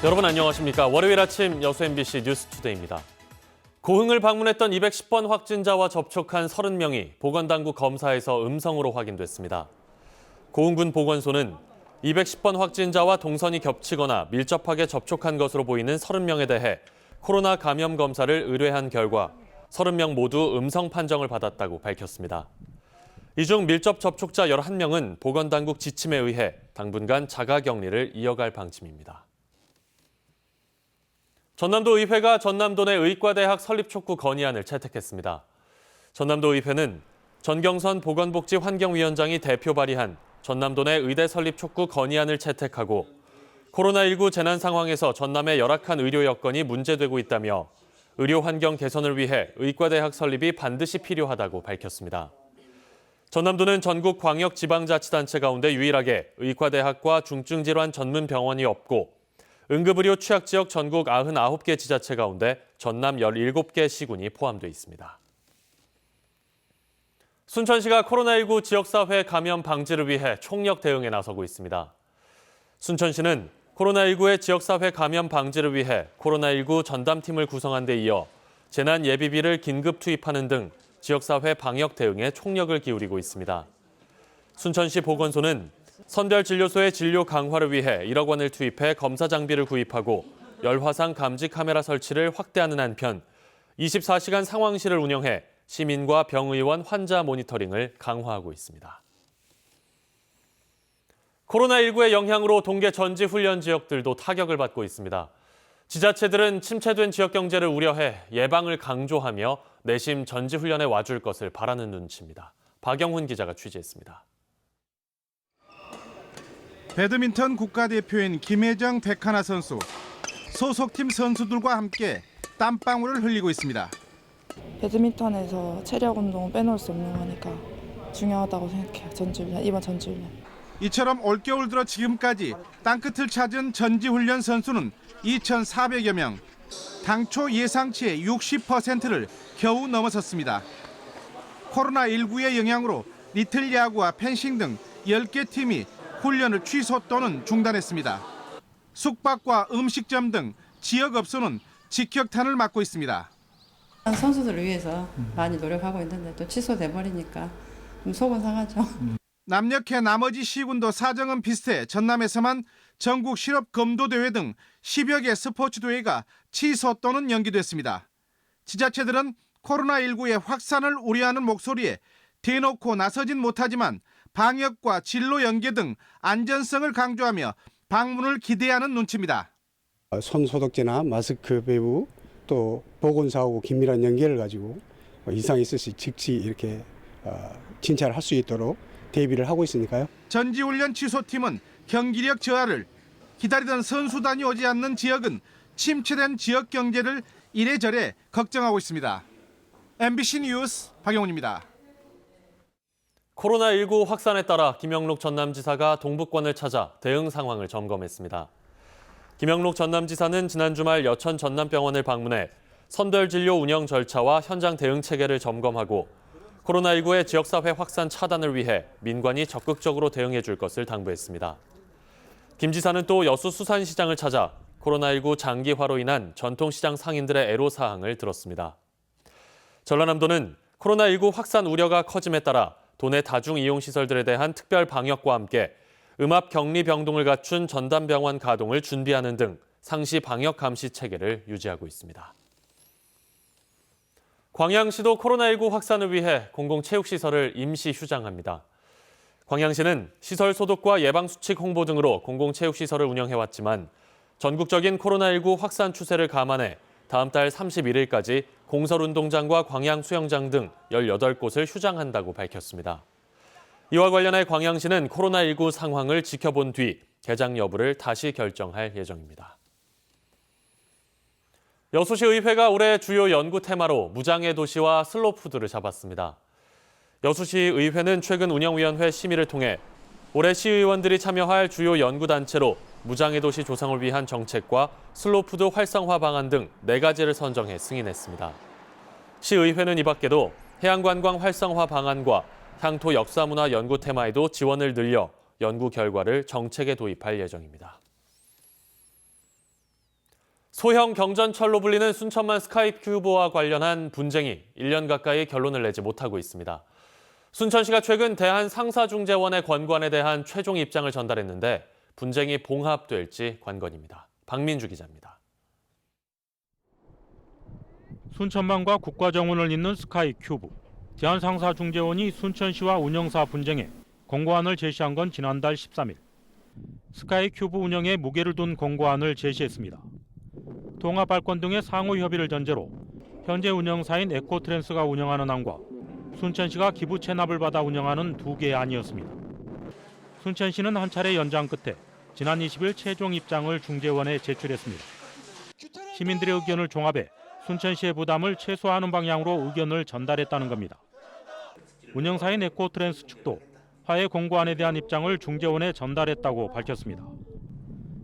여러분 안녕하십니까. 월요일 아침 여수 MBC 뉴스투데이입니다. 고흥을 방문했던 210번 확진자와 접촉한 30명이 보건당국 검사에서 음성으로 확인됐습니다. 고흥군 보건소는 210번 확진자와 동선이 겹치거나 밀접하게 접촉한 것으로 보이는 30명에 대해 코로나 감염 검사를 의뢰한 결과 30명 모두 음성 판정을 받았다고 밝혔습니다. 이 중 밀접 접촉자 11명은 보건당국 지침에 의해 당분간 자가격리를 이어갈 방침입니다. 전남도 의회가 전남도 내 의과대학 설립 촉구 건의안을 채택했습니다. 전남도 의회는 전경선 보건복지 환경위원장이 대표 발의한 전남도 내 의대 설립 촉구 건의안을 채택하고 코로나19 재난 상황에서 전남의 열악한 의료 여건이 문제되고 있다며 의료 환경 개선을 위해 의과대학 설립이 반드시 필요하다고 밝혔습니다. 전남도는 전국 광역지방자치단체 가운데 유일하게 의과대학과 중증질환 전문병원이 없고 응급의료 취약지역 전국 99개 지자체 가운데 전남 17개 시군이 포함되어 있습니다. 순천시가 코로나19 지역사회 감염 방지를 위해 총력 대응에 나서고 있습니다. 순천시는 코로나19의 지역사회 감염 방지를 위해 코로나19 전담팀을 구성한 데 이어 재난 예비비를 긴급 투입하는 등 지역사회 방역 대응에 총력을 기울이고 있습니다. 순천시 보건소는 선별진료소의 진료 강화를 위해 1억 원을 투입해 검사 장비를 구입하고 열화상 감지 카메라 설치를 확대하는 한편 24시간 상황실을 운영해 시민과 병의원 환자 모니터링을 강화하고 있습니다. 코로나19의 영향으로 동계 전지 훈련 지역들도 타격을 받고 있습니다. 지자체들은 침체된 지역 경제를 우려해 예방을 강조하며 내심 전지 훈련에 와줄 것을 바라는 눈치입니다. 박영훈 기자가 취재했습니다. 배드민턴 국가대표인 김혜정 백하나 선수. 소속팀 선수들과 함께 땀방울을 흘리고 있습니다. 배드민턴에서 체력 운동은 빼놓을 수 없는 거니까 중요하다고 생각해요. 전지훈련, 이번 전지훈련. 이처럼 올겨울 들어 지금까지 땅끝을 찾은 전지훈련 선수는 2,400여 명. 당초 예상치의 60%를 겨우 넘어섰습니다. 코로나19의 영향으로 리틀 야구와 펜싱 등 10개 팀이 훈련을 취소 또는 중단했습니다. 숙박과 음식점 등 지역 업소는 직격탄을 맞고 있습니다. 선수들을 위해서 많이 노력하고 있는데 또 취소돼 버리니까 좀 속은 상하죠. 남녘의 나머지 시군도 사정은 비슷해 전남에서만 전국 실업 검도 대회 등 10여 개 스포츠 대회가 취소 또는 연기됐습니다. 지자체들은 코로나19의 확산을 우려하는 목소리에 대놓고 나서진 못하지만 방역과 진로 연계 등 안전성을 강조하며 방문을 기대하는 눈치입니다. 손 소독제나 마스크 배부 또 보건사하고 긴밀한 연계를 가지고 이상이 있을 시 즉시 이렇게 진찰을 할 수 있도록 대비를 하고 있으니까요. 전지훈련 취소팀은 경기력 저하를 기다리던 선수단이 오지 않는 지역은 침체된 지역 경제를 이래저래 걱정하고 있습니다. MBC 뉴스 박영훈입니다. 코로나19 확산에 따라 김영록 전남지사가 동북권을 찾아 대응 상황을 점검했습니다. 김영록 전남지사는 지난 주말 여천 전남병원을 방문해 선별진료 운영 절차와 현장 대응 체계를 점검하고 코로나19의 지역사회 확산 차단을 위해 민관이 적극적으로 대응해 줄 것을 당부했습니다. 김 지사는 또 여수 수산시장을 찾아 코로나19 장기화로 인한 전통시장 상인들의 애로사항을 들었습니다. 전라남도는 코로나19 확산 우려가 커짐에 따라 도내 다중이용시설들에 대한 특별 방역과 함께 음압 격리 병동을 갖춘 전담병원 가동을 준비하는 등 상시 방역 감시 체계를 유지하고 있습니다. 광양시도 코로나19 확산을 위해 공공체육시설을 임시 휴장합니다. 광양시는 시설 소독과 예방수칙 홍보 등으로 공공체육시설을 운영해왔지만 전국적인 코로나19 확산 추세를 감안해 다음 달 31일까지 공설운동장과 광양수영장 등 18곳을 휴장한다고 밝혔습니다. 이와 관련해 광양시는 코로나19 상황을 지켜본 뒤 개장 여부를 다시 결정할 예정입니다. 여수시 의회가 올해 주요 연구 테마로 무장애 도시와 슬로푸드를 잡았습니다. 여수시 의회는 최근 운영위원회 심의를 통해 올해 시의원들이 참여할 주요 연구단체로 무장애 도시 조성을 위한 정책과 슬로푸드 활성화 방안 등 4가지를 선정해 승인했습니다. 시의회는 이 밖에도 해양관광 활성화 방안과 향토 역사문화 연구 테마에도 지원을 늘려 연구 결과를 정책에 도입할 예정입니다. 소형 경전철로 불리는 순천만 스카이큐브와 관련한 분쟁이 1년 가까이 결론을 내지 못하고 있습니다. 순천시가 최근 대한상사중재원의 권고안에 대한 최종 입장을 전달했는데 분쟁이 봉합될지 관건입니다. 박민주 기자입니다. 순천만과 국가정원을 잇는 스카이큐브. 대한상사중재원이 순천시와 운영사 분쟁에 권고안을 제시한 건 지난달 13일. 스카이큐브 운영에 무게를 둔 권고안을 제시했습니다. 통합발권 등의 상호 협의를 전제로 현재 운영사인 에코트랜스가 운영하는 안과 순천시가 기부 체납을 받아 운영하는 두 개의 안이었습니다. 순천시는 한 차례 연장 끝에 지난 20일 최종 입장을 중재원에 제출했습니다. 시민들의 의견을 종합해 순천시의 부담을 최소화하는 방향으로 의견을 전달했다는 겁니다. 운영사인 에코트랜스 측도 화해 공고안에 대한 입장을 중재원에 전달했다고 밝혔습니다.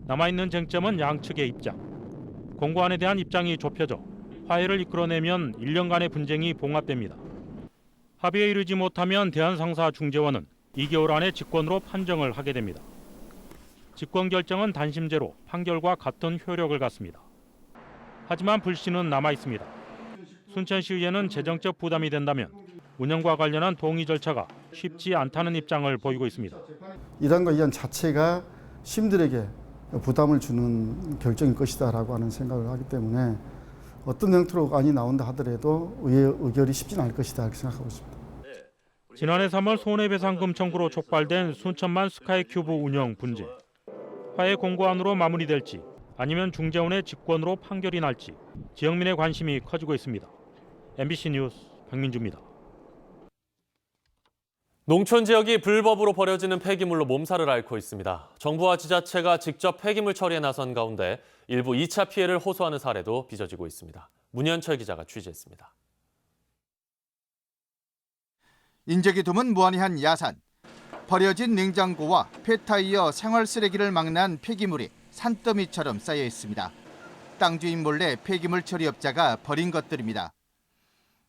남아있는 쟁점은 양측의 입장. 공고안에 대한 입장이 좁혀져 화해를 이끌어내면 1년간의 분쟁이 봉합됩니다. 합의에 이르지 못하면 대한상사중재원은 2개월 안에 직권으로 판정을 하게 됩니다. 직권 결정은 단심제로 판결과 같은 효력을 갖습니다. 하지만 불씨는 남아 있습니다. 순천시의회는 재정적 부담이 된다면 운영과 관련한 동의 절차가 쉽지 않다는 입장을 보이고 있습니다. 1안과 2안 자체가 시민들에게 부담을 주는 결정일 것이다라고 하는 생각을 하기 때문에 어떤 형태로 안이 나온다 하더라도 의결이 쉽지는 않을 것이다 이렇게 생각하고 있습니다. 지난해 3월 손해배상금 청구로 촉발된 순천만 스카이큐브 운영 분쟁. 화해 공고안으로 마무리될지 아니면 중재원의 직권으로 판결이 날지 지역민의 관심이 커지고 있습니다. MBC 뉴스 박민주입니다. 농촌 지역이 불법으로 버려지는 폐기물로 몸살을 앓고 있습니다. 정부와 지자체가 직접 폐기물 처리에 나선 가운데 일부 2차 피해를 호소하는 사례도 빚어지고 있습니다. 문현철 기자가 취재했습니다. 인적이 드문 무한한 야산. 버려진 냉장고와 폐타이어 생활 쓰레기를 망라한 폐기물이 산더미처럼 쌓여 있습니다. 땅 주인 몰래 폐기물 처리업자가 버린 것들입니다.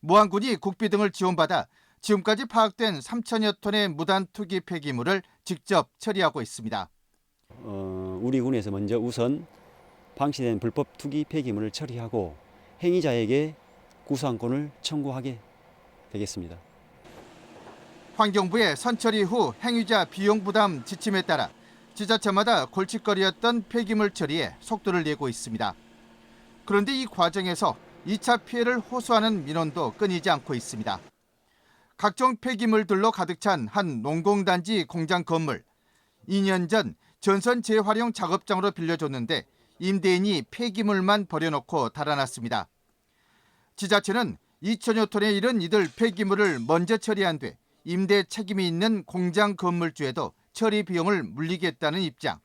무안군이 국비 등을 지원받아 지금까지 파악된 3천여 톤의 무단 투기 폐기물을 직접 처리하고 있습니다. 우리 군에서 먼저 우선 방치된 불법 투기 폐기물을 처리하고 행위자에게 구상권을 청구하게 되겠습니다. 환경부의 선처리 후 행위자 비용 부담 지침에 따라 지자체마다 골칫거리였던 폐기물 처리에 속도를 내고 있습니다. 그런데 이 과정에서 2차 피해를 호소하는 민원도 끊이지 않고 있습니다. 각종 폐기물들로 가득 찬 한 농공단지 공장 건물. 2년 전 전선 재활용 작업장으로 빌려줬는데 임대인이 폐기물만 버려놓고 달아났습니다. 지자체는 2천여 톤에 이른 이들 폐기물을 먼저 처리한 뒤 임대 책임이 있는 공장 건물주에도 처리 비용을 물리겠다는 입장.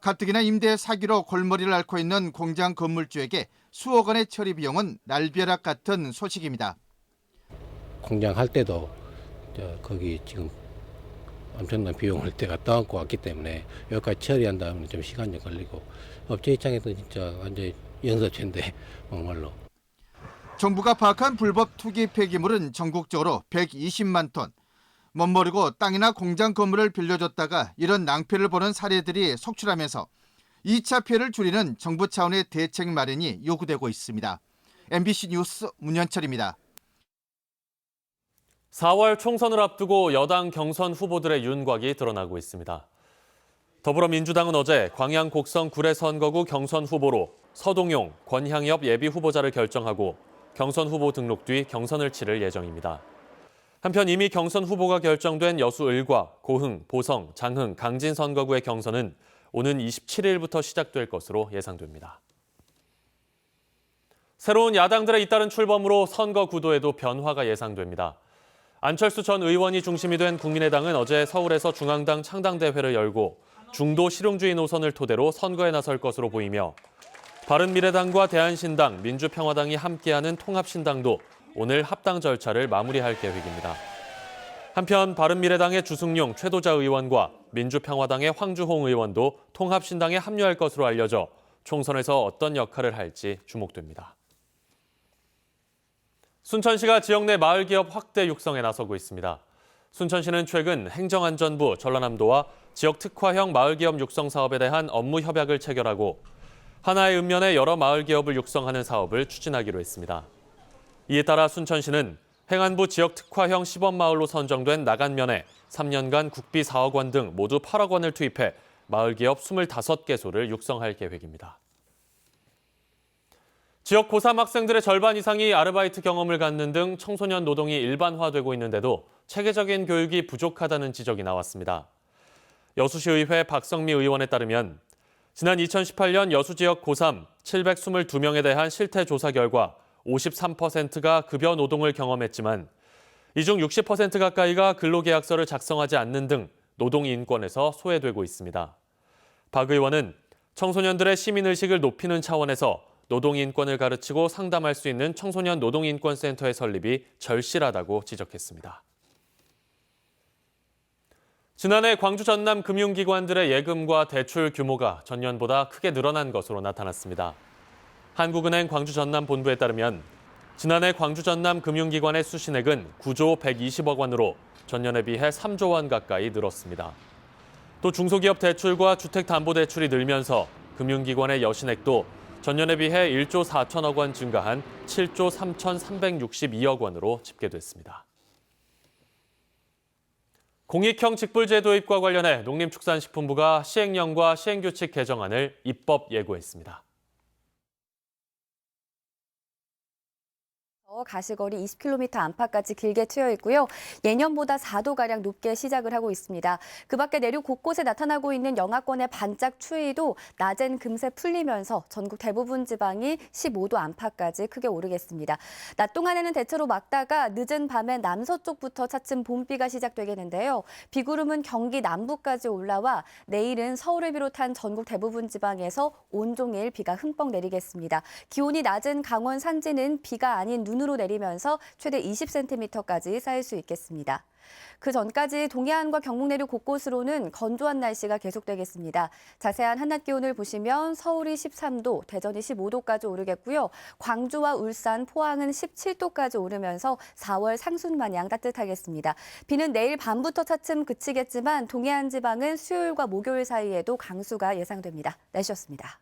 가뜩이나 임대 사기로 골머리를 앓고 있는 공장 건물주에게 수억 원의 처리 비용은 날벼락 같은 소식입니다. 공장 할 때도 거기 지금 엄청난 비용을 때가 떠안고 왔기 때문에 여기까지 처리한다면 좀 시간이 걸리고 업체 입장에서 진짜 완전히 연습체인데 정말로. 정부가 파악한 불법 투기 폐기물은 전국적으로 120만 톤. 멋모르고 땅이나 공장 건물을 빌려줬다가 이런 낭패를 보는 사례들이 속출하면서 2차 피해를 줄이는 정부 차원의 대책 마련이 요구되고 있습니다. MBC 뉴스 문현철입니다. 4월 총선을 앞두고 여당 경선 후보들의 윤곽이 드러나고 있습니다. 더불어민주당은 어제 광양 곡성 구례 선거구 경선 후보로 서동용, 권향엽 예비 후보자를 결정하고 경선 후보 등록 뒤 경선을 치를 예정입니다. 한편 이미 경선 후보가 결정된 여수 을과, 고흥, 보성, 장흥, 강진 선거구의 경선은 오는 27일부터 시작될 것으로 예상됩니다. 새로운 야당들의 잇따른 출범으로 선거 구도에도 변화가 예상됩니다. 안철수 전 의원이 중심이 된 국민의당은 어제 서울에서 중앙당 창당대회를 열고 중도 실용주의 노선을 토대로 선거에 나설 것으로 보이며 바른미래당과 대한신당, 민주평화당이 함께하는 통합신당도 오늘 합당 절차를 마무리할 계획입니다. 한편 바른미래당의 주승용 최도자 의원과 민주평화당의 황주홍 의원도 통합신당에 합류할 것으로 알려져 총선에서 어떤 역할을 할지 주목됩니다. 순천시가 지역 내 마을기업 확대 육성에 나서고 있습니다. 순천시는 최근 행정안전부, 전라남도와 지역 특화형 마을기업 육성 사업에 대한 업무 협약을 체결하고 하나의 읍면에 여러 마을 기업을 육성하는 사업을 추진하기로 했습니다. 이에 따라 순천시는 행안부 지역 특화형 시범마을로 선정된 나간면에 3년간 국비 4억 원 등 모두 8억 원을 투입해 마을 기업 25개소를 육성할 계획입니다. 지역 고3 학생들의 절반 이상이 아르바이트 경험을 갖는 등 청소년 노동이 일반화되고 있는데도 체계적인 교육이 부족하다는 지적이 나왔습니다. 여수시의회 박성미 의원에 따르면 지난 2018년 여수 지역 고3 722명에 대한 실태 조사 결과 53%가 급여 노동을 경험했지만 이 중 60% 가까이가 근로계약서를 작성하지 않는 등 노동 인권에서 소외되고 있습니다. 박 의원은 청소년들의 시민의식을 높이는 차원에서 노동 인권을 가르치고 상담할 수 있는 청소년 노동인권센터의 설립이 절실하다고 지적했습니다. 지난해 광주 전남 금융기관들의 예금과 대출 규모가 전년보다 크게 늘어난 것으로 나타났습니다. 한국은행 광주 전남 본부에 따르면 지난해 광주 전남 금융기관의 수신액은 9조 120억 원으로 전년에 비해 3조 원 가까이 늘었습니다. 또 중소기업 대출과 주택담보대출이 늘면서 금융기관의 여신액도 전년에 비해 1조 4천억 원 증가한 7조 3,362억 원으로 집계됐습니다. 공익형 직불제 도입과 관련해 농림축산식품부가 시행령과 시행규칙 개정안을 입법 예고했습니다. 가시거리 20km 안팎까지 길게 트여 있고요. 예년보다 4도가량 높게 시작을 하고 있습니다. 그 밖에 내륙 곳곳에 나타나고 있는 영하권의 반짝 추위도 낮엔 금세 풀리면서 전국 대부분 지방이 15도 안팎까지 크게 오르겠습니다. 낮 동안에는 대체로 맑다가 늦은 밤엔 남서쪽부터 차츰 봄비가 시작되겠는데요. 비구름은 경기 남부까지 올라와 내일은 서울을 비롯한 전국 대부분 지방에서 온종일 비가 흠뻑 내리겠습니다. 기온이 낮은 강원 산지는 비가 아닌 눈으로 내리면서 최대 20cm까지 쌓일 수 있겠습니다. 그 전까지 동해안과 경북 내륙 곳곳으로는 건조한 날씨가 계속되겠습니다. 자세한 한낮 기온을 보시면 서울이 13도, 대전이 15도까지 오르겠고요. 광주와 울산, 포항은 17도까지 오르면서 4월 상순 마냥 따뜻하겠습니다. 비는 내일 밤부터 차츰 그치겠지만 동해안 지방은 수요일과 목요일 사이에도 강수가 예상됩니다. 날씨였습니다.